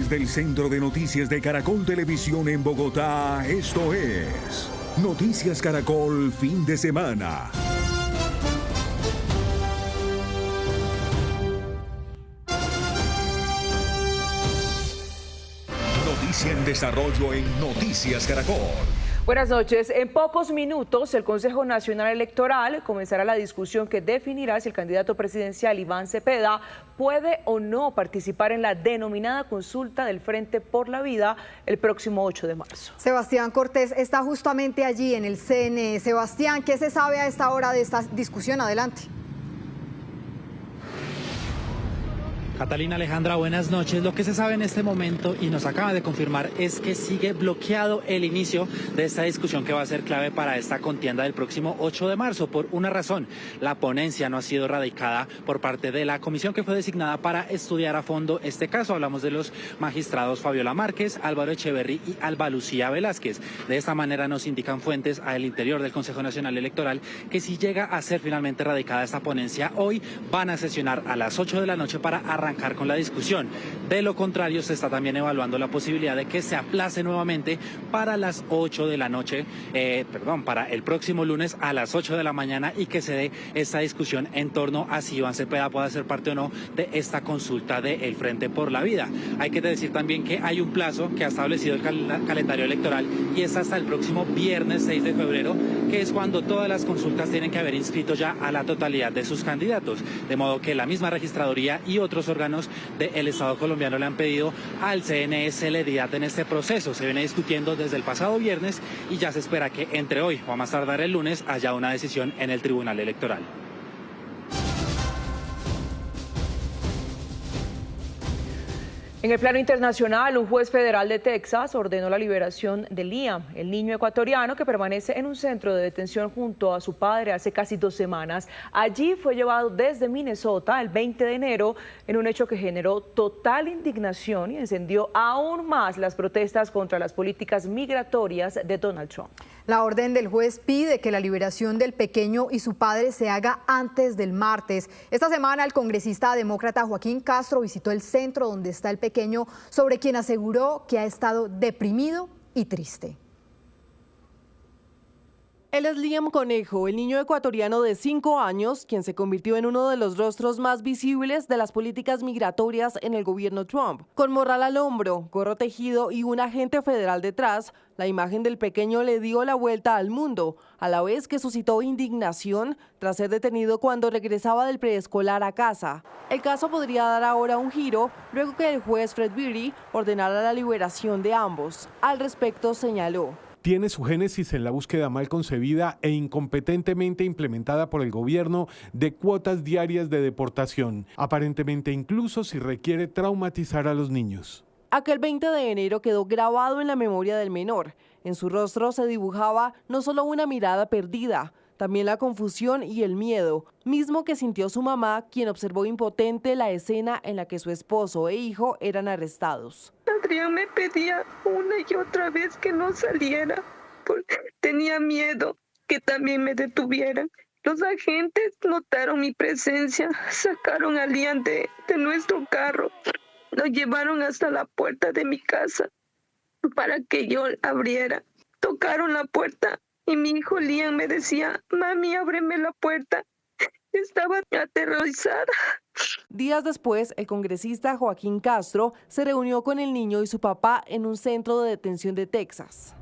Desde el Centro de Noticias de Caracol Televisión en Bogotá, esto es Noticias Caracol Fin de Semana. Noticia en desarrollo en Noticias Caracol. Buenas noches. En pocos minutos, el Consejo Nacional Electoral comenzará la discusión que definirá si el candidato presidencial Iván Cepeda puede o no participar en la denominada consulta del Frente por la Vida el próximo 8 de marzo. Sebastián Cortés está justamente allí en el CNE. Sebastián, ¿qué se sabe a esta hora de esta discusión? Adelante. Catalina, Alejandra, buenas noches. Lo que se sabe en este momento y nos acaba de confirmar es que sigue bloqueado el inicio de esta discusión que va a ser clave para esta contienda del próximo 8 de marzo por una razón. La ponencia no ha sido radicada por parte de la comisión que fue designada para estudiar a fondo este caso. Hablamos de los magistrados Fabiola Márquez, Álvaro Echeverry y Alba Lucía Velázquez. De esta manera nos indican fuentes al interior del Consejo Nacional Electoral que si llega a ser finalmente radicada esta ponencia, hoy van a sesionar a las 8 de la noche para arrancar con la discusión. De lo contrario, se está también evaluando la posibilidad de que se aplace nuevamente para las 8 de la noche, para el próximo lunes a las 8 de la mañana y que se dé esta discusión en torno a si Iván Cepeda puede ser parte o no de esta consulta del Frente por la Vida. Hay que decir también que hay un plazo que ha establecido el calendario electoral y es hasta el próximo viernes 6 de febrero, que es cuando todas las consultas tienen que haber inscrito ya a la totalidad de sus candidatos. De modo que la misma registraduría y otros órganos del Estado colombiano le han pedido al CNE celeridad en este proceso. Se viene discutiendo desde el pasado viernes y ya se espera que entre hoy o a más tardar el lunes haya una decisión en el Tribunal Electoral. En el plano internacional, un juez federal de Texas ordenó la liberación de Liam, el niño ecuatoriano que permanece en un centro de detención junto a su padre hace casi 2 semanas. Allí fue llevado desde Minnesota el 20 de enero en un hecho que generó total indignación y encendió aún más las protestas contra las políticas migratorias de Donald Trump. La orden del juez pide que la liberación del pequeño y su padre se haga antes del martes. Esta semana el congresista demócrata Joaquín Castro visitó el centro donde está el pequeño, sobre quien aseguró que ha estado deprimido y triste. Él es Liam Conejo, el niño ecuatoriano de 5 años, quien se convirtió en uno de los rostros más visibles de las políticas migratorias en el gobierno Trump. Con morral al hombro, gorro tejido y un agente federal detrás, la imagen del pequeño le dio la vuelta al mundo, a la vez que suscitó indignación tras ser detenido cuando regresaba del preescolar a casa. El caso podría dar ahora un giro luego que el juez Fred Beatty ordenara la liberación de ambos. Al respecto señaló: tiene su génesis en la búsqueda mal concebida e incompetentemente implementada por el gobierno de cuotas diarias de deportación, aparentemente incluso si requiere traumatizar a los niños. Aquel 20 de enero quedó grabado en la memoria del menor. En su rostro se dibujaba no solo una mirada perdida, también la confusión y el miedo, mismo que sintió su mamá, quien observó impotente la escena en la que su esposo e hijo eran arrestados. Adrián me pedía una y otra vez que no saliera, porque tenía miedo que también me detuvieran. Los agentes notaron mi presencia, sacaron a Liam de nuestro carro, lo llevaron hasta la puerta de mi casa para que yo abriera. Tocaron la puerta y mi hijo Liam me decía: mami, ábreme la puerta. Estaba aterrorizada. Días después, el congresista Joaquín Castro se reunió con el niño y su papá en un centro de detención de Texas.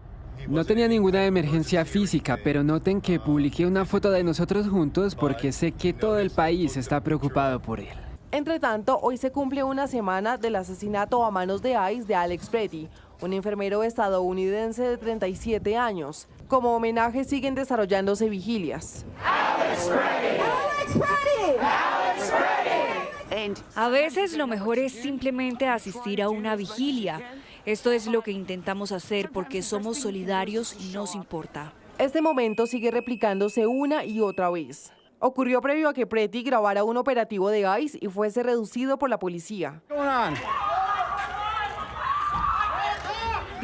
No tenía ninguna emergencia física, pero noten que publiqué una foto de nosotros juntos porque sé que todo el país está preocupado por él. Entre tanto, hoy se cumple una semana del asesinato a manos de ICE de Alex Pretty, un enfermero estadounidense de 37 años. Como homenaje siguen desarrollándose vigilias. Alex Pretty. Alex Pretty. Alex Pretty. A veces lo mejor es simplemente asistir a una vigilia. Esto es lo que intentamos hacer porque somos solidarios y nos importa. Este momento sigue replicándose una y otra vez. Ocurrió previo a que Pretty grabara un operativo de ICE y fuese reducido por la policía.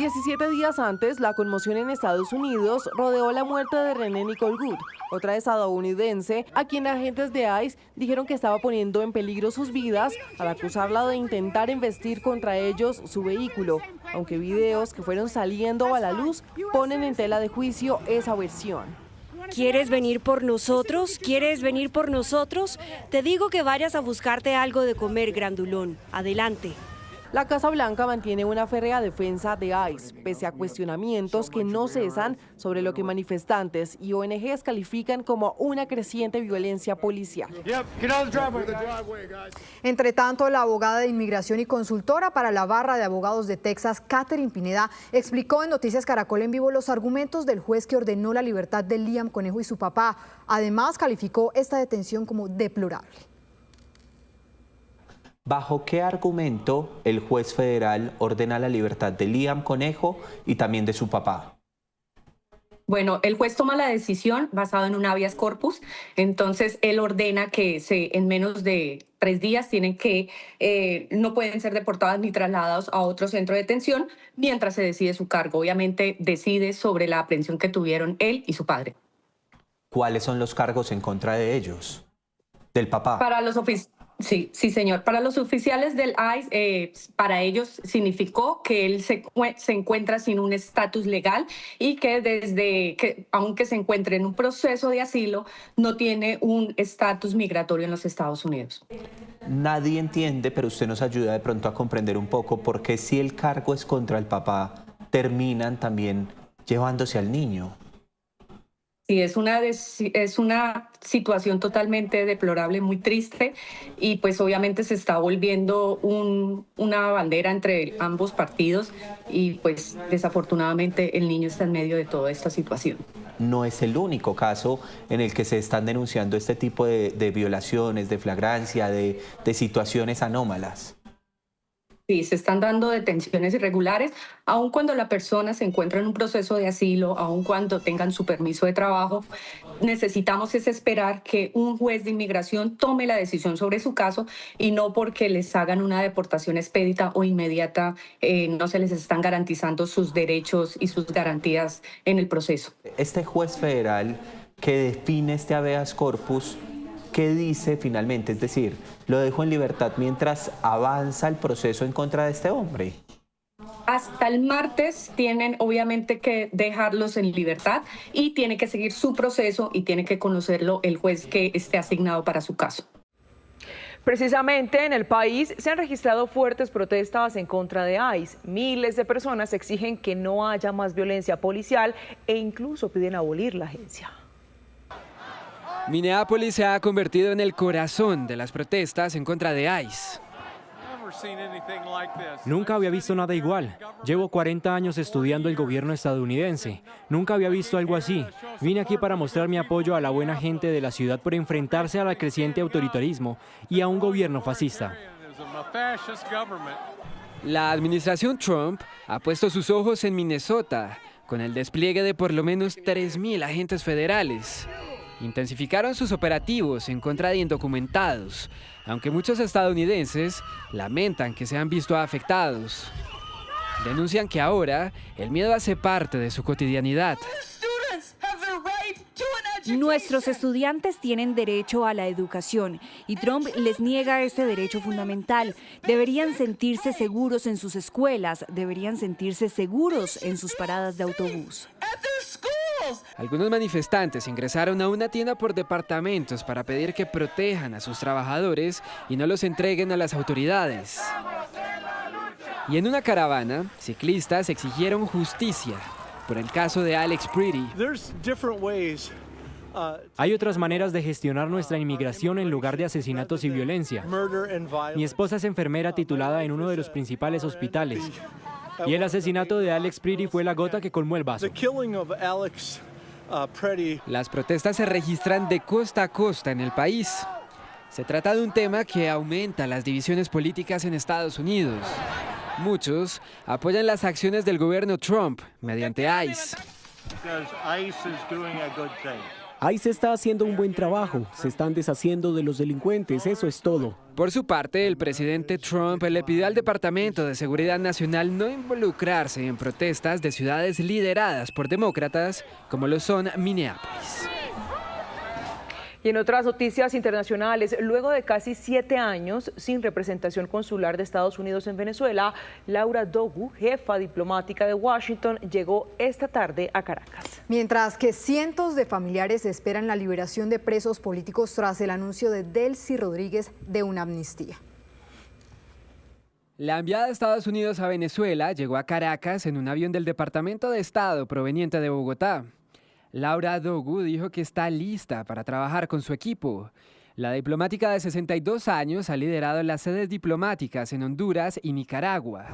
17 días antes, la conmoción en Estados Unidos rodeó la muerte de Renee Nicole Good, otra estadounidense a quien agentes de ICE dijeron que estaba poniendo en peligro sus vidas al acusarla de intentar embestir contra ellos su vehículo, aunque videos que fueron saliendo a la luz ponen en tela de juicio esa versión. ¿Quieres venir por nosotros? ¿Quieres venir por nosotros? Te digo que vayas a buscarte algo de comer, grandulón. Adelante. La Casa Blanca mantiene una férrea defensa de ICE, pese a cuestionamientos que no cesan sobre lo que manifestantes y ONGs califican como una creciente violencia policial. Entre tanto, la abogada de inmigración y consultora para la barra de abogados de Texas, Catherine Pineda, explicó en Noticias Caracol en Vivo los argumentos del juez que ordenó la libertad de Liam Conejo y su papá. Además, calificó esta detención como deplorable. ¿Bajo qué argumento el juez federal ordena la libertad de Liam Conejo y también de su papá? Bueno, el juez toma la decisión basado en un habeas corpus, entonces él ordena que en menos de 3 días tienen que, no pueden ser deportados ni trasladados a otro centro de detención mientras se decide su cargo. Obviamente decide sobre la aprehensión que tuvieron él y su padre. ¿Cuáles son los cargos en contra de ellos? ¿Del papá? Para los Sí, señor. Para los oficiales del ICE, para ellos significó que él se encuentra sin un estatus legal y que aunque se encuentre en un proceso de asilo, no tiene un estatus migratorio en los Estados Unidos. Nadie entiende, pero usted nos ayuda de pronto a comprender un poco por qué si el cargo es contra el papá, terminan también llevándose al niño. Sí, es una situación totalmente deplorable, muy triste, y pues obviamente se está volviendo una bandera entre ambos partidos y pues desafortunadamente el niño está en medio de toda esta situación. No es el único caso en el que se están denunciando este tipo de violaciones, de flagrancia, de situaciones anómalas. Sí, se están dando detenciones irregulares, aun cuando la persona se encuentra en un proceso de asilo, aun cuando tengan su permiso de trabajo. Necesitamos esperar que un juez de inmigración tome la decisión sobre su caso y no porque les hagan una deportación expedita o inmediata, no se les están garantizando sus derechos y sus garantías en el proceso. Este juez federal que define este habeas corpus, ¿qué dice finalmente? Es decir, ¿lo dejó en libertad mientras avanza el proceso en contra de este hombre? Hasta el martes tienen obviamente que dejarlos en libertad y tiene que seguir su proceso y tiene que conocerlo el juez que esté asignado para su caso. Precisamente en el país se han registrado fuertes protestas en contra de ICE. Miles de personas exigen que no haya más violencia policial e incluso piden abolir la agencia. Minneapolis se ha convertido en el corazón de las protestas en contra de ICE. Nunca había visto nada igual. Llevo 40 años estudiando el gobierno estadounidense. Nunca había visto algo así. Vine aquí para mostrar mi apoyo a la buena gente de la ciudad por enfrentarse al creciente autoritarismo y a un gobierno fascista. La administración Trump ha puesto sus ojos en Minnesota, con el despliegue de por lo menos 3.000 agentes federales. Intensificaron sus operativos en contra de indocumentados, aunque muchos estadounidenses lamentan que se han visto afectados. Denuncian que ahora el miedo hace parte de su cotidianidad. Nuestros estudiantes tienen derecho a la educación y Trump les niega este derecho fundamental. Deberían sentirse seguros en sus escuelas, deberían sentirse seguros en sus paradas de autobús. Algunos manifestantes ingresaron a una tienda por departamentos para pedir que protejan a sus trabajadores y no los entreguen a las autoridades. Y en una caravana, ciclistas exigieron justicia por el caso de Alex Pretty. Hay otras maneras de gestionar nuestra inmigración en lugar de asesinatos y violencia. Mi esposa es enfermera titulada en uno de los principales hospitales. Y el asesinato de Alex Pretty fue la gota que colmó el vaso. Las protestas se registran de costa a costa en el país. Se trata de un tema que aumenta las divisiones políticas en Estados Unidos. Muchos apoyan las acciones del gobierno Trump mediante ICE. Ahí se está haciendo un buen trabajo, se están deshaciendo de los delincuentes, eso es todo. Por su parte, el presidente Trump le pidió al Departamento de Seguridad Nacional no involucrarse en protestas de ciudades lideradas por demócratas como lo son Minneapolis. Y en otras noticias internacionales, luego de casi 7 años sin representación consular de Estados Unidos en Venezuela, Laura Dogu, jefa diplomática de Washington, llegó esta tarde a Caracas. Mientras que cientos de familiares esperan la liberación de presos políticos tras el anuncio de Delcy Rodríguez de una amnistía. La enviada de Estados Unidos a Venezuela llegó a Caracas en un avión del Departamento de Estado proveniente de Bogotá. Laura Dogu dijo que está lista para trabajar con su equipo. La diplomática de 62 años ha liderado las sedes diplomáticas en Honduras y Nicaragua.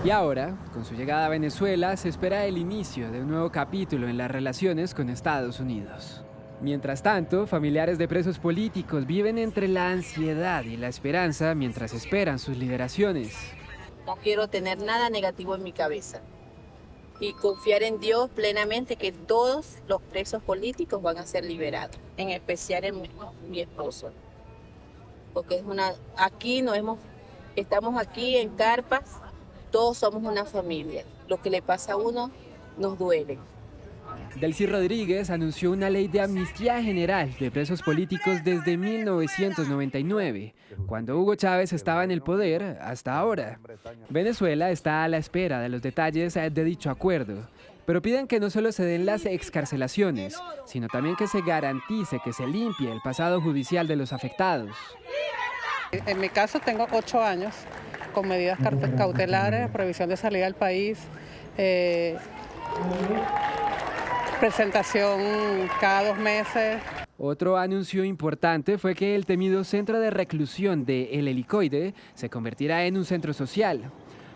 Y ahora, con su llegada a Venezuela, se espera el inicio de un nuevo capítulo en las relaciones con Estados Unidos. Mientras tanto, familiares de presos políticos viven entre la ansiedad y la esperanza mientras esperan sus liberaciones. No quiero tener nada negativo en mi cabeza. Y confiar en Dios plenamente que todos los presos políticos van a ser liberados, en especial en mi esposo. Porque estamos aquí en carpas, todos somos una familia. Lo que le pasa a uno nos duele. Delcy Rodríguez anunció una ley de amnistía general de presos políticos desde 1999, cuando Hugo Chávez estaba en el poder, hasta ahora. Venezuela está a la espera de los detalles de dicho acuerdo, pero piden que no solo se den las excarcelaciones, sino también que se garantice que se limpie el pasado judicial de los afectados. En mi caso tengo 8 años con medidas cautelares, prohibición de salida al país, presentación cada 2 meses. Otro anuncio importante fue que el temido centro de reclusión de El Helicoide se convertirá en un centro social.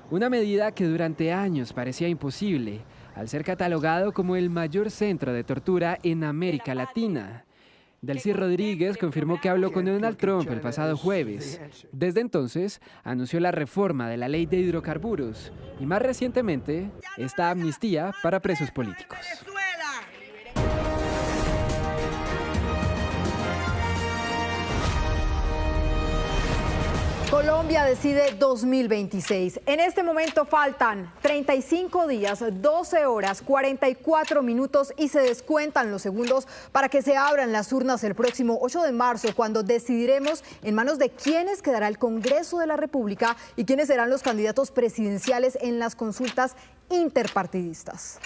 Una medida que durante años parecía imposible, al ser catalogado como el mayor centro de tortura en América Latina. Delcy Rodríguez confirmó que habló con Donald Trump el pasado jueves. Desde entonces, anunció la reforma de la ley de hidrocarburos y más recientemente, esta amnistía para presos políticos. Colombia decide 2026. En este momento faltan 35 días, 12 horas, 44 minutos y se descuentan los segundos para que se abran las urnas el próximo 8 de marzo, cuando decidiremos en manos de quiénes quedará el Congreso de la República y quiénes serán los candidatos presidenciales en las consultas interpartidistas.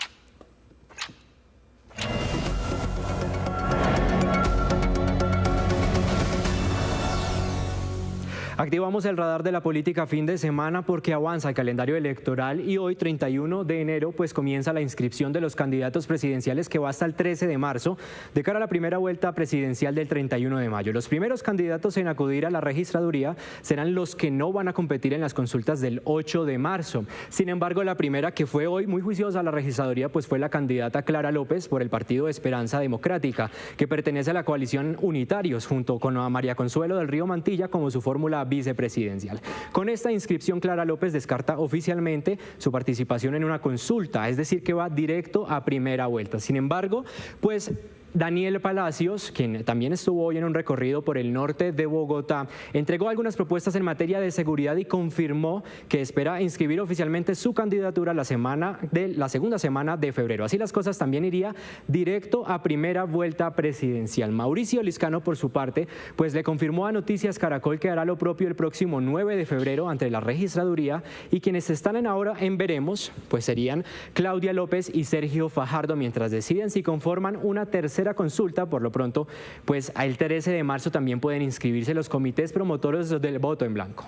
Activamos el radar de la política fin de semana porque avanza el calendario electoral y hoy, 31 de enero, pues comienza la inscripción de los candidatos presidenciales que va hasta el 13 de marzo de cara a la primera vuelta presidencial del 31 de mayo. Los primeros candidatos en acudir a la registraduría serán los que no van a competir en las consultas del 8 de marzo. Sin embargo, la primera, que fue hoy muy juiciosa a la registraduría, pues fue la candidata Clara López por el Partido de Esperanza Democrática, que pertenece a la coalición Unitarios, junto con María Consuelo del Río Mantilla como su fórmula vicepresidencial. Con esta inscripción, Clara López descarta oficialmente su participación en una consulta, es decir, que va directo a primera vuelta. Sin embargo, pues Daniel Palacios, quien también estuvo hoy en un recorrido por el norte de Bogotá, entregó algunas propuestas en materia de seguridad y confirmó que espera inscribir oficialmente su candidatura la segunda semana de febrero. Así las cosas, también iría directo a primera vuelta presidencial. Mauricio Liscano, por su parte, pues le confirmó a Noticias Caracol que hará lo propio el próximo 9 de febrero ante la registraduría, y quienes están ahora en veremos, pues serían Claudia López y Sergio Fajardo, mientras deciden si conforman una tercera consulta. Por lo pronto, pues el 13 de marzo también pueden inscribirse los comités promotores del voto en blanco.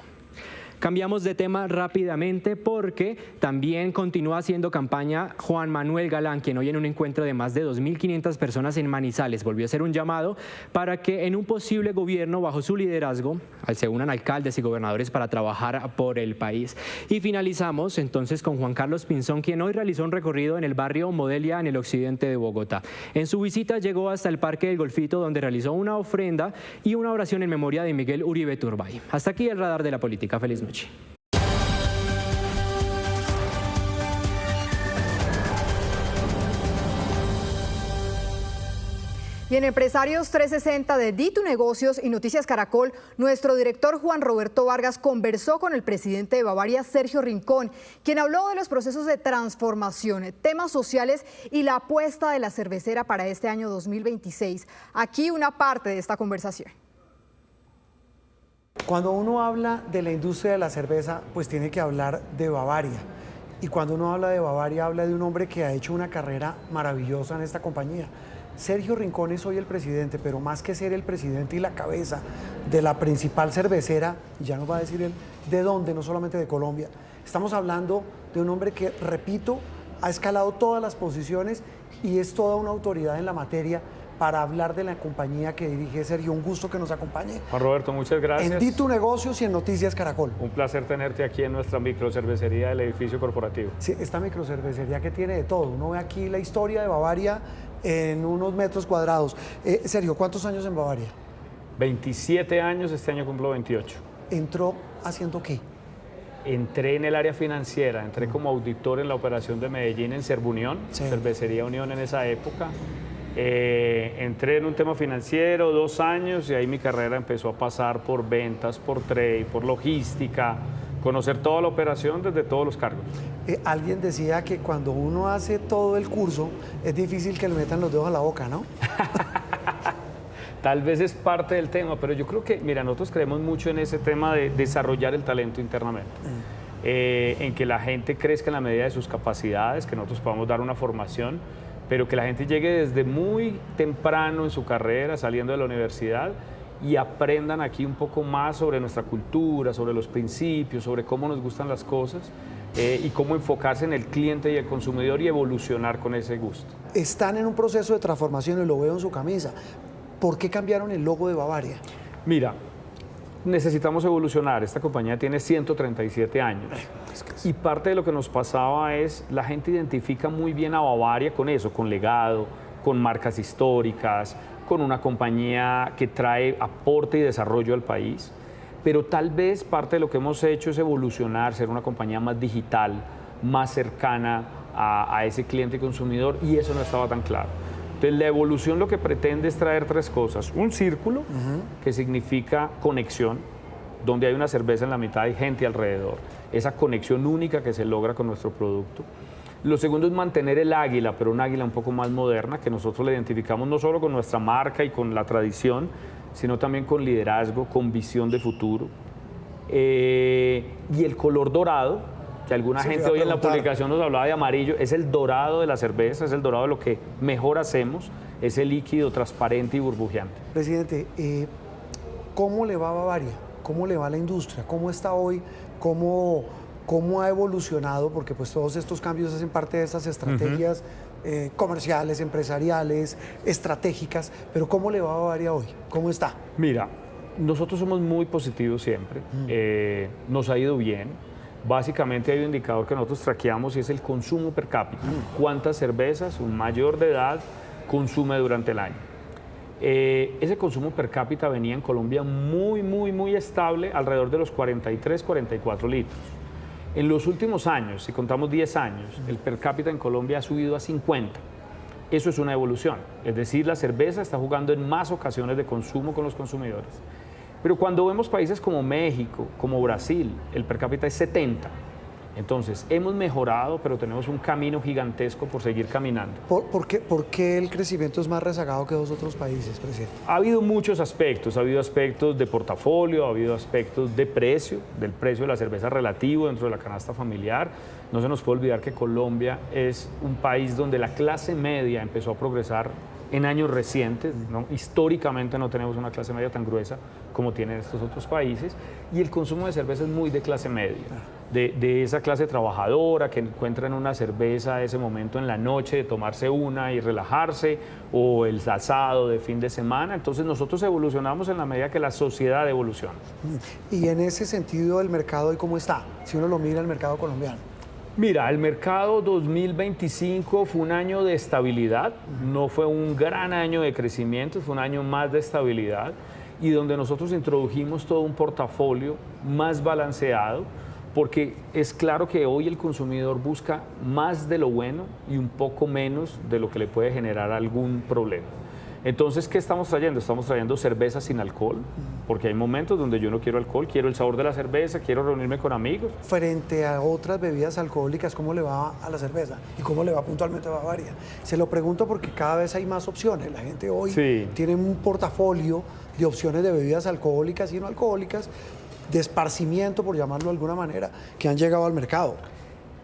Cambiamos de tema rápidamente porque también continúa haciendo campaña Juan Manuel Galán, quien hoy en un encuentro de más de 2.500 personas en Manizales volvió a hacer un llamado para que en un posible gobierno bajo su liderazgo se unan alcaldes y gobernadores para trabajar por el país. Y finalizamos entonces con Juan Carlos Pinzón, quien hoy realizó un recorrido en el barrio Modelia, en el occidente de Bogotá. En su visita llegó hasta el Parque del Golfito, donde realizó una ofrenda y una oración en memoria de Miguel Uribe Turbay. Hasta aquí el radar de la política. Feliz noche. Y en Empresarios 360 de Ditu Negocios y Noticias Caracol, nuestro director Juan Roberto Vargas conversó con el presidente de Bavaria, Sergio Rincón, quien habló de los procesos de transformación, temas sociales y la apuesta de la cervecera para este año 2026. Aquí una parte de esta conversación. Cuando uno habla de la industria de la cerveza, pues tiene que hablar de Bavaria. Y cuando uno habla de Bavaria, habla de un hombre que ha hecho una carrera maravillosa en esta compañía. Sergio Rincón es hoy el presidente, pero más que ser el presidente y la cabeza de la principal cervecera, y ya nos va a decir él de dónde, no solamente de Colombia, estamos hablando de un hombre que, repito, ha escalado todas las posiciones y es toda una autoridad en la materia para hablar de la compañía que dirige Sergio. Un gusto que nos acompañe. Juan Roberto, muchas gracias. En Ditu Negocios y en Noticias Caracol. Un placer tenerte aquí en nuestra microcervecería del edificio corporativo. Sí, esta microcervecería que tiene de todo. Uno ve aquí la historia de Bavaria en unos metros cuadrados. Sergio, ¿cuántos años en Bavaria? 27 años, este año cumplo 28. ¿Entró haciendo qué? Entré en el área financiera, entré como auditor en la operación de Medellín en Cervunión, sí. Cervecería Unión en esa época. Entré en un tema financiero 2 años y ahí mi carrera empezó a pasar por ventas, por trade, por logística, conocer toda la operación desde todos los cargos. Alguien decía que cuando uno hace todo el curso es difícil que le metan los dedos a la boca, ¿no? Tal vez es parte del tema, pero yo creo que, mira, nosotros creemos mucho en ese tema de desarrollar el talento internamente. En que la gente crezca en la medida de sus capacidades, que nosotros podamos dar una formación, pero que la gente llegue desde muy temprano en su carrera, saliendo de la universidad, y aprendan aquí un poco más sobre nuestra cultura, sobre los principios, sobre cómo nos gustan las cosas y cómo enfocarse en el cliente y el consumidor y evolucionar con ese gusto. Están en un proceso de transformación y lo veo en su camisa. ¿Por qué cambiaron el logo de Bavaria? Mira, necesitamos evolucionar. Esta compañía tiene 137 años. Y parte de lo que nos pasaba es, la gente identifica muy bien a Bavaria con eso, con legado, con marcas históricas, con una compañía que trae aporte y desarrollo al país. Pero tal vez parte de lo que hemos hecho es evolucionar, ser una compañía más digital, más cercana a ese cliente y consumidor, y eso no estaba tan claro. Entonces, la evolución lo que pretende es traer 3 cosas. Un círculo, que significa conexión, donde hay una cerveza en la mitad y gente alrededor. Esa conexión única que se logra con nuestro producto. Lo segundo es mantener el águila, pero un águila un poco más moderna, que nosotros la identificamos no solo con nuestra marca y con la tradición, sino también con liderazgo, con visión de futuro. Y el color dorado, que alguna gente hoy en la publicación nos hablaba de amarillo, es el dorado de la cerveza, es el dorado de lo que mejor hacemos, ese líquido transparente y burbujeante. Presidente, ¿cómo le va a Bavaria? ¿Cómo le va a la industria? ¿Cómo está hoy? ¿Cómo ha evolucionado? Porque pues todos estos cambios hacen parte de esas estrategias comerciales, empresariales, estratégicas, pero ¿cómo le va a Bavaria hoy? ¿Cómo está? Mira, nosotros somos muy positivos siempre, nos ha ido bien. Básicamente hay un indicador que nosotros traqueamos y es el consumo per cápita. ¿Cuántas cervezas un mayor de edad consume durante el año? Ese consumo per cápita venía en Colombia muy estable, alrededor de los 43, 44 litros. En los últimos años, si contamos 10 años, el per cápita en Colombia ha subido a 50. Eso es una evolución, es decir, la cerveza está jugando en más ocasiones de consumo con los consumidores. Pero cuando vemos países como México, como Brasil, el per cápita es 70. Entonces, hemos mejorado, pero tenemos un camino gigantesco por seguir caminando. ¿Por qué el crecimiento es más rezagado que los otros países, presidente? Ha habido muchos aspectos. Ha habido aspectos de portafolio, ha habido aspectos de precio, del precio de la cerveza relativo dentro de la canasta familiar. No se nos puede olvidar que Colombia es un país donde la clase media empezó a progresar en años recientes, ¿no? Históricamente no tenemos una clase media tan gruesa como tienen estos otros países, y el consumo de cerveza es muy de clase media, de esa clase trabajadora que encuentra en una cerveza ese momento en la noche de tomarse una y relajarse, o el asado de fin de semana. Entonces nosotros evolucionamos en la medida que la sociedad evoluciona. Y en ese sentido, ¿el mercado hoy cómo está? Si uno lo mira, el mercado colombiano. Mira, el mercado 2025 fue un año de estabilidad, no fue un gran año de crecimiento, fue un año más de estabilidad, y donde nosotros introdujimos todo un portafolio más balanceado, porque es claro que hoy el consumidor busca más de lo bueno y un poco menos de lo que le puede generar algún problema. Entonces, ¿qué estamos trayendo? Estamos trayendo cerveza sin alcohol, porque hay momentos donde yo no quiero alcohol, quiero el sabor de la cerveza, quiero reunirme con amigos. Frente a otras bebidas alcohólicas, ¿cómo le va a la cerveza? ¿Y cómo le va puntualmente a Bavaria? Se lo pregunto porque cada vez hay más opciones. La gente hoy tiene un portafolio de opciones de bebidas alcohólicas y no alcohólicas, de esparcimiento, por llamarlo de alguna manera, que han llegado al mercado.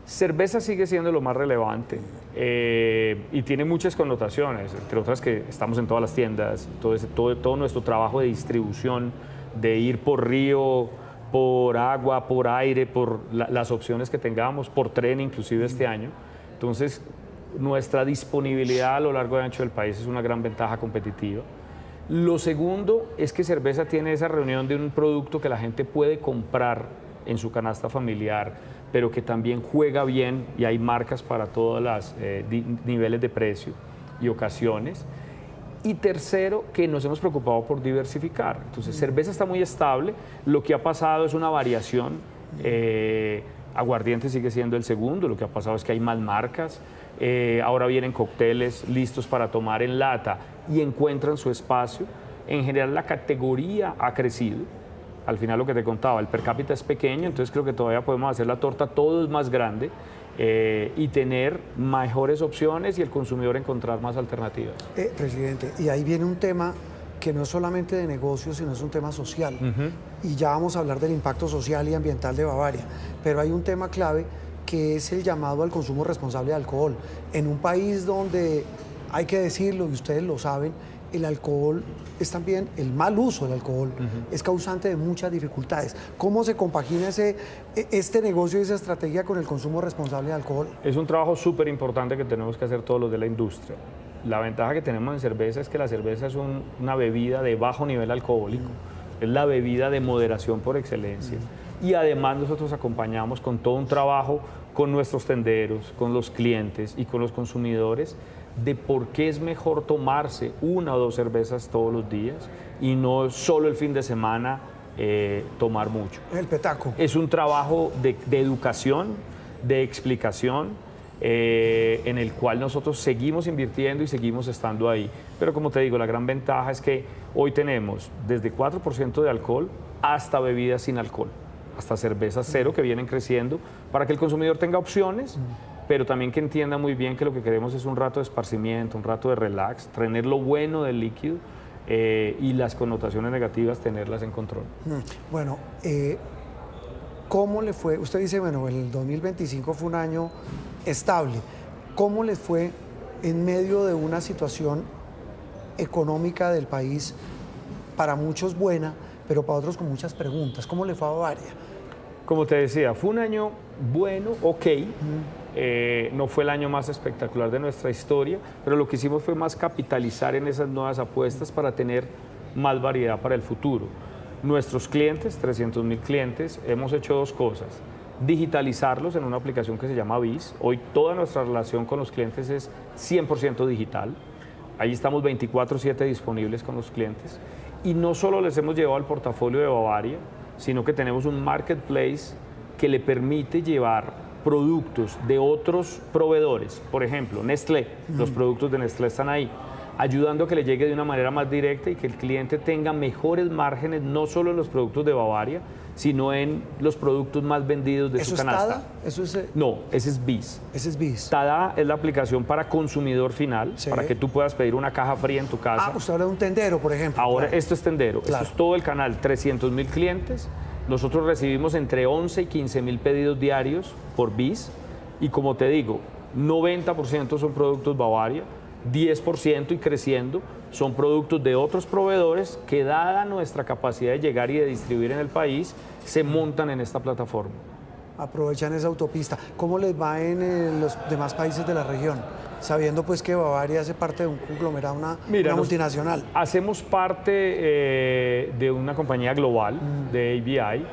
Cerveza sigue siendo lo más relevante y tiene muchas connotaciones, entre otras que estamos en todas las tiendas, todo nuestro trabajo de distribución, de ir por río, por agua, por aire, por las opciones que tengamos, por tren inclusive este año. Entonces, nuestra disponibilidad a lo largo y ancho del país es una gran ventaja competitiva. Lo segundo es que cerveza tiene esa reunión de un producto que la gente puede comprar en su canasta familiar, pero que también juega bien y hay marcas para todos los niveles de precio y ocasiones. Y tercero, que nos hemos preocupado por diversificar. Entonces, cerveza está muy estable, lo que ha pasado es una variación, aguardiente sigue siendo el segundo, lo que ha pasado es que hay más marcas, ahora vienen cócteles listos para tomar en lata y encuentran su espacio. En general la categoría ha crecido. Al final lo que te contaba, el per cápita es pequeño, entonces creo que todavía podemos hacer la torta, todo es más grande y tener mejores opciones y el consumidor encontrar más alternativas. Presidente, y ahí viene un tema que no es solamente de negocios, sino es un tema social. Y ya vamos a hablar del impacto social y ambiental de Bavaria, pero hay un tema clave que es el llamado al consumo responsable de alcohol. En un país donde, hay que decirlo y ustedes lo saben, el alcohol es también, el mal uso del alcohol es causante de muchas dificultades. ¿Cómo se compagina este negocio y esa estrategia con el consumo responsable de alcohol? Es un trabajo súper importante que tenemos que hacer todos los de la industria. La ventaja que tenemos en cerveza es que la cerveza es una bebida de bajo nivel alcohólico, es la bebida de moderación por excelencia. Y además nosotros acompañamos con todo un trabajo con nuestros tenderos, con los clientes y con los consumidores de por qué es mejor tomarse 1 o 2 cervezas todos los días y no solo el fin de semana tomar mucho. El petaco. Es un trabajo de educación, de explicación, en el cual nosotros seguimos invirtiendo y seguimos estando ahí. Pero como te digo, la gran ventaja es que hoy tenemos desde 4% de alcohol hasta bebidas sin alcohol, hasta cervezas cero que vienen creciendo para que el consumidor tenga opciones, pero también que entienda muy bien que lo que queremos es un rato de esparcimiento, un rato de relax, tener lo bueno del líquido y las connotaciones negativas tenerlas en control. Bueno, ¿cómo le fue? Usted dice, bueno, el 2025 fue un año estable. ¿Cómo les fue en medio de una situación económica del país, para muchos buena, pero para otros con muchas preguntas? ¿Cómo le fue a Bavaria? Como te decía, fue un año bueno, ok. No fue el año más espectacular de nuestra historia, pero lo que hicimos fue más capitalizar en esas nuevas apuestas para tener más variedad para el futuro. Nuestros clientes, 300.000 clientes, hemos hecho 2 cosas. Digitalizarlos en una aplicación que se llama BIS. Hoy toda nuestra relación con los clientes es 100% digital. Ahí estamos 24/7 disponibles con los clientes. Y no solo les hemos llevado el portafolio de Bavaria, sino que tenemos un marketplace que le permite llevar productos de otros proveedores, por ejemplo, Nestlé, los productos de Nestlé están ahí, ayudando a que le llegue de una manera más directa y que el cliente tenga mejores márgenes, no solo en los productos de Bavaria, sino en los productos más vendidos de su canasta. ¿Eso es TADA? No, ese es BIS. Ese es BIS. TADA es la aplicación para consumidor final, para que tú puedas pedir una caja fría en tu casa. Usted habla de un tendero, por ejemplo. Ahora, esto es tendero. Esto es todo el canal, 300.000 clientes. Nosotros recibimos entre 11 y 15.000 pedidos diarios por BIS y como te digo, 90% son productos Bavaria, 10% y creciendo son productos de otros proveedores que dada nuestra capacidad de llegar y de distribuir en el país, se montan en esta plataforma. Aprovechan esa autopista. ¿Cómo les va en los demás países de la región? Sabiendo pues que Bavaria hace parte de un conglomerado, una multinacional. Hacemos parte de una compañía global, de ABI.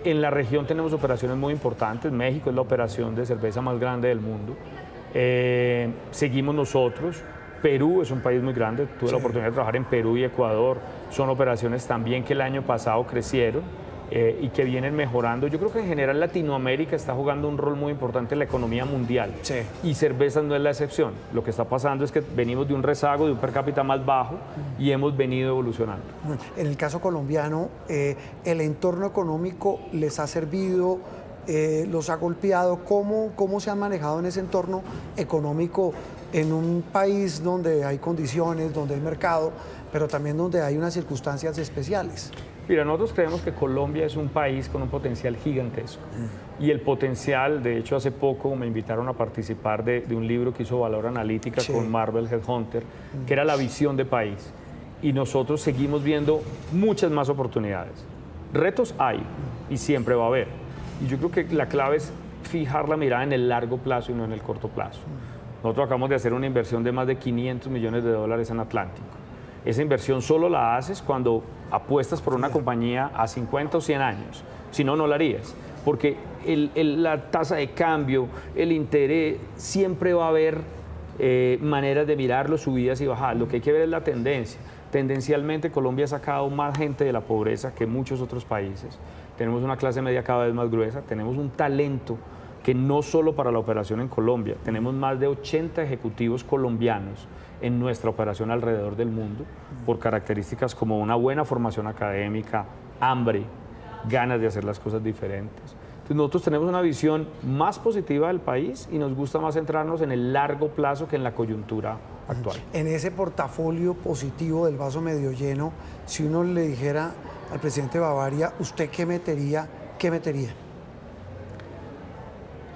En la región tenemos operaciones muy importantes. México es la operación de cerveza más grande del mundo. Seguimos nosotros. Perú es un país muy grande. Tuve la oportunidad de trabajar en Perú y Ecuador. Son operaciones también que el año pasado crecieron. y que vienen mejorando. Yo creo que en general Latinoamérica está jugando un rol muy importante en la economía mundial. Sí. Y cerveza no es la excepción. Lo que está pasando es que venimos de un rezago, de un per cápita más bajo y hemos venido evolucionando. En el caso colombiano, el entorno económico les ha servido, los ha golpeado. ¿Cómo se han manejado en ese entorno económico en un país donde hay condiciones, donde hay mercado, pero también donde hay unas circunstancias especiales? Mira, nosotros creemos que Colombia es un país con un potencial gigantesco. Y el potencial, de hecho, hace poco me invitaron a participar de un libro que hizo Valor Analítica con Marvel Headhunter, que era la visión de país. Y nosotros seguimos viendo muchas más oportunidades. Retos hay y siempre va a haber. Y yo creo que la clave es fijar la mirada en el largo plazo y no en el corto plazo. Nosotros acabamos de hacer una inversión de más de $500 millones en Atlántico. Esa inversión solo la haces cuando apuestas por una compañía a 50 o 100 años. Si no, no la harías. Porque la tasa de cambio, el interés, siempre va a haber maneras de mirarlo, subidas y bajadas. Lo que hay que ver es la tendencia. Tendencialmente, Colombia ha sacado más gente de la pobreza que muchos otros países. Tenemos una clase media cada vez más gruesa, tenemos un talento que no solo para la operación en Colombia, tenemos más de 80 ejecutivos colombianos en nuestra operación alrededor del mundo, por características como una buena formación académica, hambre, ganas de hacer las cosas diferentes. Entonces nosotros tenemos una visión más positiva del país y nos gusta más centrarnos en el largo plazo que en la coyuntura actual. En ese portafolio positivo del vaso medio lleno, si uno le dijera al presidente Bavaria, ¿usted qué metería? ¿Qué metería?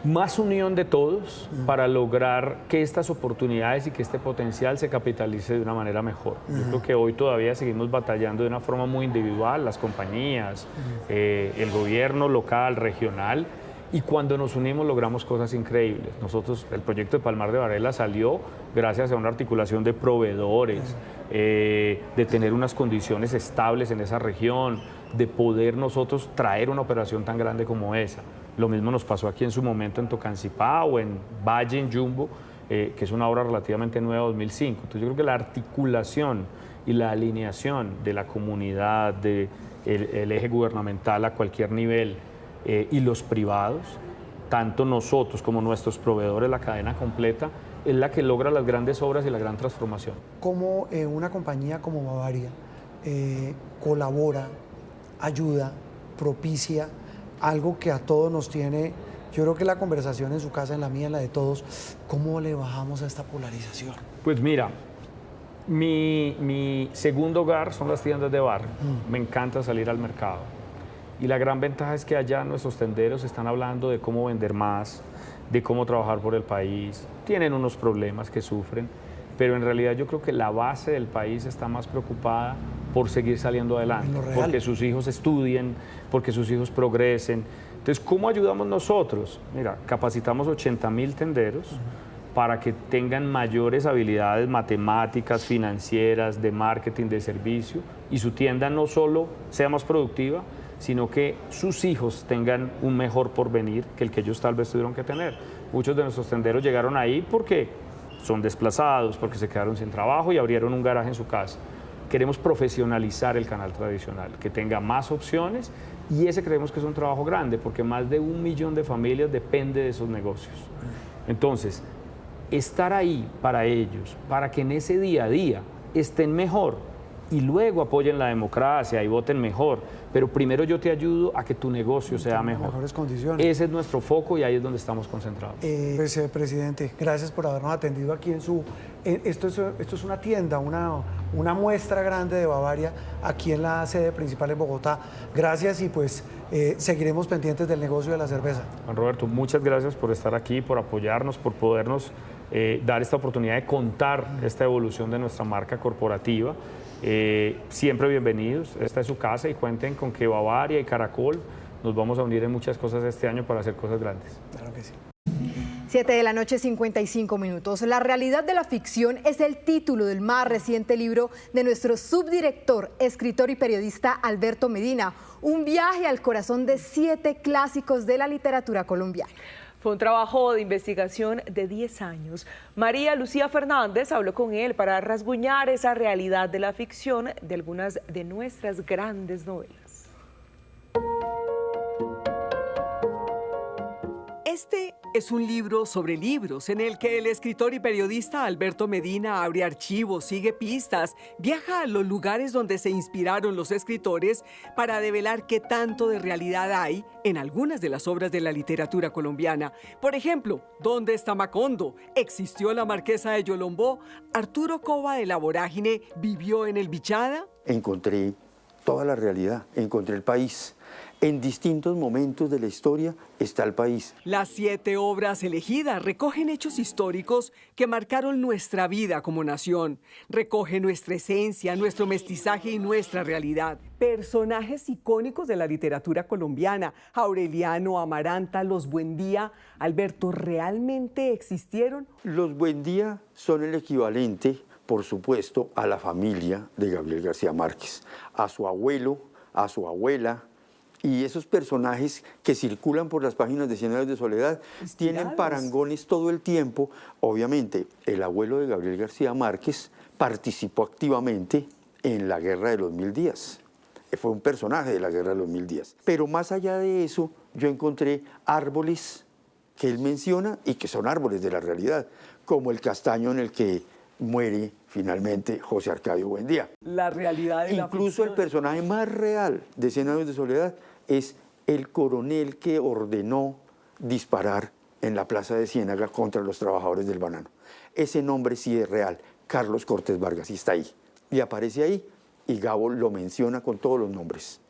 Más unión de todos para lograr que estas oportunidades y que este potencial se capitalice de una manera mejor. Yo creo que hoy todavía seguimos batallando de una forma muy individual, las compañías, el gobierno local, regional, y cuando nos unimos logramos cosas increíbles. Nosotros, el proyecto de Palmar de Varela salió gracias a una articulación de proveedores, de tener unas condiciones estables en esa región, de poder nosotros traer una operación tan grande como esa. Lo mismo nos pasó aquí en su momento en Tocancipá o en Valle, en Jumbo, que es una obra relativamente nueva, 2005. Entonces yo creo que la articulación y la alineación de la comunidad, del eje gubernamental a cualquier nivel y los privados, tanto nosotros como nuestros proveedores, la cadena completa, es la que logra las grandes obras y la gran transformación. ¿Cómo una compañía como Bavaria colabora, ayuda, propicia algo que a todos nos tiene? Yo creo que la conversación en su casa, en la mía, en la de todos, ¿cómo le bajamos a esta polarización? Pues mira, mi segundo hogar son las tiendas de barrio. Me encanta salir al mercado. Y la gran ventaja es que allá nuestros tenderos están hablando de cómo vender más, de cómo trabajar por el país. Tienen unos problemas que sufren, pero en realidad yo creo que la base del país está más preocupada por seguir saliendo adelante, porque sus hijos estudien, porque sus hijos progresen. Entonces, ¿cómo ayudamos nosotros? Mira, capacitamos 80.000 tenderos para que tengan mayores habilidades matemáticas, financieras, de marketing, de servicio, y su tienda no solo sea más productiva, sino que sus hijos tengan un mejor porvenir que el que ellos tal vez tuvieron que tener. Muchos de nuestros tenderos llegaron ahí porque son desplazados, porque se quedaron sin trabajo y abrieron un garaje en su casa. Queremos profesionalizar el canal tradicional, que tenga más opciones, y ese creemos que es un trabajo grande, porque más de 1 millón de familias depende de esos negocios. Entonces, estar ahí para ellos, para que en ese día a día estén mejor y luego apoyen la democracia y voten mejor, pero primero yo te ayudo a que tu negocio sea mejor. Mejores condiciones. Ese es nuestro foco y ahí es donde estamos concentrados. Presidente, gracias por habernos atendido aquí en su... Esto es una tienda, una muestra grande de Bavaria aquí en la sede principal en Bogotá. Gracias y pues seguiremos pendientes del negocio de la cerveza. Juan Roberto, muchas gracias por estar aquí, por apoyarnos, por podernos dar esta oportunidad de contar esta evolución de nuestra marca corporativa. Siempre bienvenidos, esta es su casa y cuenten con que Bavaria y Caracol nos vamos a unir en muchas cosas este año para hacer cosas grandes. Claro que sí. 7:55 p.m. La realidad de la ficción es el título del más reciente libro de nuestro subdirector, escritor y periodista Alberto Medina, un viaje al corazón de 7 clásicos de la literatura colombiana. Fue un trabajo de investigación de 10 años. María Lucía Fernández habló con él para rasguñar esa realidad de la ficción de algunas de nuestras grandes novelas. Este es un libro sobre libros en el que el escritor y periodista Alberto Medina abre archivos, sigue pistas, viaja a los lugares donde se inspiraron los escritores para develar qué tanto de realidad hay en algunas de las obras de la literatura colombiana. Por ejemplo, ¿dónde está Macondo? ¿Existió la Marquesa de Yolombó? ¿Arturo Cova de La Vorágine vivió en el Bichada? Encontré toda la realidad, encontré el país. En distintos momentos de la historia está el país. Las 7 obras elegidas recogen hechos históricos que marcaron nuestra vida como nación. Recoge nuestra esencia, nuestro mestizaje y nuestra realidad. Personajes icónicos de la literatura colombiana, Aureliano, Amaranta, los Buendía. Alberto, ¿realmente existieron? Los Buendía son el equivalente, por supuesto, a la familia de Gabriel García Márquez, a su abuelo, a su abuela. Y esos personajes que circulan por las páginas de 100 años de soledad tienen parangones todo el tiempo. Obviamente, el abuelo de Gabriel García Márquez participó activamente en la Guerra de los 1000 días. Fue un personaje de la Guerra de los 1000 días. Pero más allá de eso, yo encontré árboles que él menciona y que son árboles de la realidad, como el castaño en el que muere finalmente José Arcadio Buendía. La realidad de Incluso el personaje más real de 100 años de soledad es el coronel que ordenó disparar en la plaza de Ciénaga contra los trabajadores del banano. Ese nombre sí es real, Carlos Cortés Vargas, y está ahí. Y aparece ahí, y Gabo lo menciona con todos los nombres,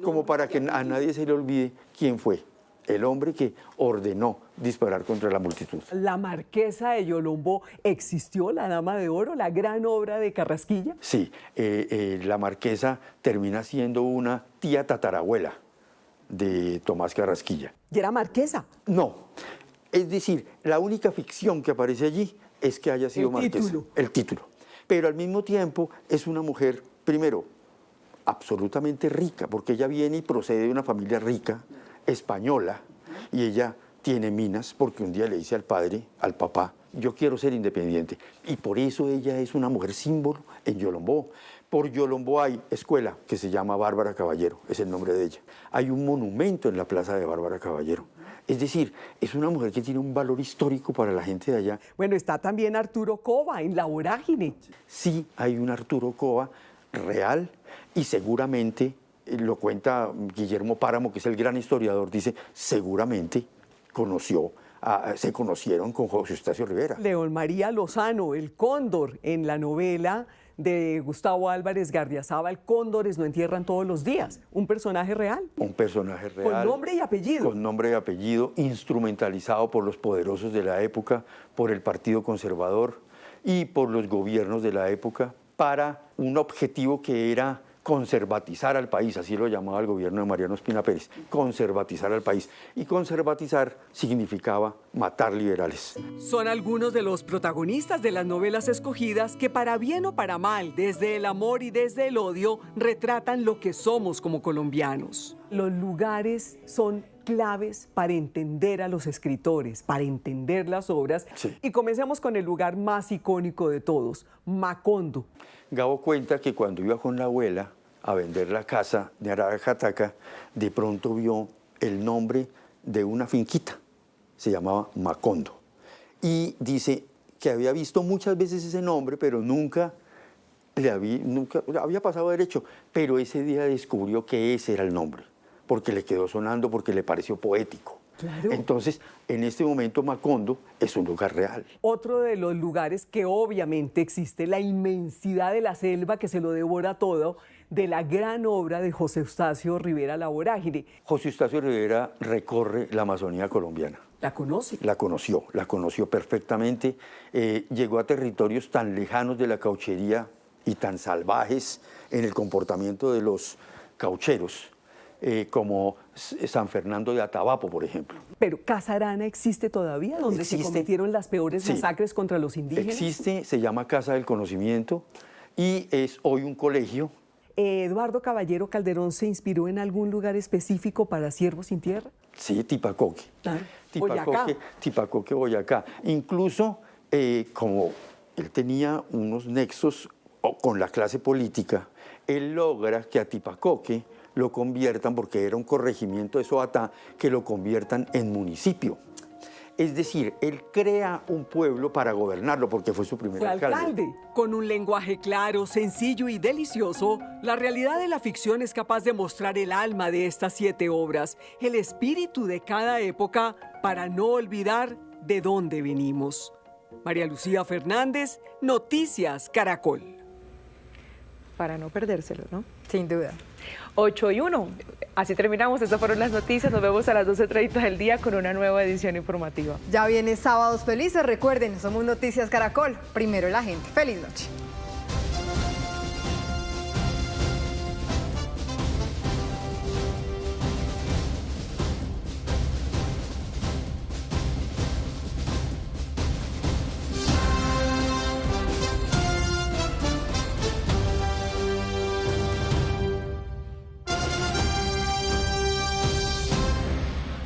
como para que a nadie se le olvide quién fue el hombre que ordenó disparar contra la multitud. La Marquesa de Yolombó, ¿existió la Dama de Oro, la gran obra de Carrasquilla? Sí, la Marquesa termina siendo una tía tatarabuela de Tomás Carrasquilla. ¿Y era marquesa? No, es decir, la única ficción que aparece allí es que haya sido marquesa. El título. Pero al mismo tiempo es una mujer, primero, absolutamente rica, porque ella viene y procede de una familia rica, española, y ella tiene minas porque un día le dice al padre, al papá, yo quiero ser independiente. Y por eso ella es una mujer símbolo en Yolombó. Por Yolombó hay escuela que se llama Bárbara Caballero, es el nombre de ella. Hay un monumento en la plaza de Bárbara Caballero. Es decir, es una mujer que tiene un valor histórico para la gente de allá. Bueno, está también Arturo Cova en La Vorágine. Sí, hay un Arturo Cova real y seguramente, lo cuenta Guillermo Páramo, que es el gran historiador, dice, seguramente se conocieron con José Eustacio Rivera. León María Lozano, el cóndor, en la novela de Gustavo Álvarez Gardiazabal, cóndores no entierran todos los días. ¿Un personaje real? Un personaje real. Con nombre y apellido. Con nombre y apellido, instrumentalizado por los poderosos de la época, por el Partido Conservador y por los gobiernos de la época, para un objetivo que era conservatizar al país, así lo llamaba el gobierno de Mariano Espina Pérez, conservatizar al país. Y conservatizar significaba matar liberales. Son algunos de los protagonistas de las novelas escogidas que, para bien o para mal, desde el amor y desde el odio, retratan lo que somos como colombianos. Los lugares son claves para entender a los escritores, para entender las obras. Sí. Y comencemos con el lugar más icónico de todos, Macondo. Gabo cuenta que cuando iba con la abuela a vender la casa de Arajataca, de pronto vio el nombre de una finquita, se llamaba Macondo. Y dice que había visto muchas veces ese nombre, pero nunca había pasado derecho, pero ese día descubrió que ese era el nombre, porque le quedó sonando, porque le pareció poético. Claro. Entonces, en este momento Macondo es un lugar real. Otro de los lugares que obviamente existe, la inmensidad de la selva que se lo devora todo, de la gran obra de José Eustacio Rivera, La Vorágine. José Eustacio Rivera recorre la Amazonía colombiana. ¿La conoce? La conoció perfectamente. Llegó a territorios tan lejanos de la cauchería y tan salvajes en el comportamiento de los caucheros, como San Fernando de Atabapo, por ejemplo. Pero Casarana existe todavía, donde se cometieron las peores masacres contra los indígenas. Existe, se llama Casa del Conocimiento y es hoy un colegio. ¿Eduardo Caballero Calderón se inspiró en algún lugar específico para Ciervo sin Tierra? Sí, Tipacoque. Tipacoque, Boyacá. Incluso, como él tenía unos nexos con la clase política, él logra que a Tipacoque lo conviertan, porque era un corregimiento de Soatá, que lo conviertan en municipio. Es decir, él crea un pueblo para gobernarlo porque fue su primer alcalde. Con un lenguaje claro, sencillo y delicioso, la realidad de la ficción es capaz de mostrar el alma de estas 7 obras, el espíritu de cada época para no olvidar de dónde venimos. María Lucía Fernández, Noticias Caracol. Para no perdérselo, ¿no? Sin duda. 8:01. Así terminamos. Estas fueron las noticias. Nos vemos a las 12:30 del día con una nueva edición informativa. Ya viene Sábados Felices. Recuerden, somos Noticias Caracol. Primero la gente. Feliz noche.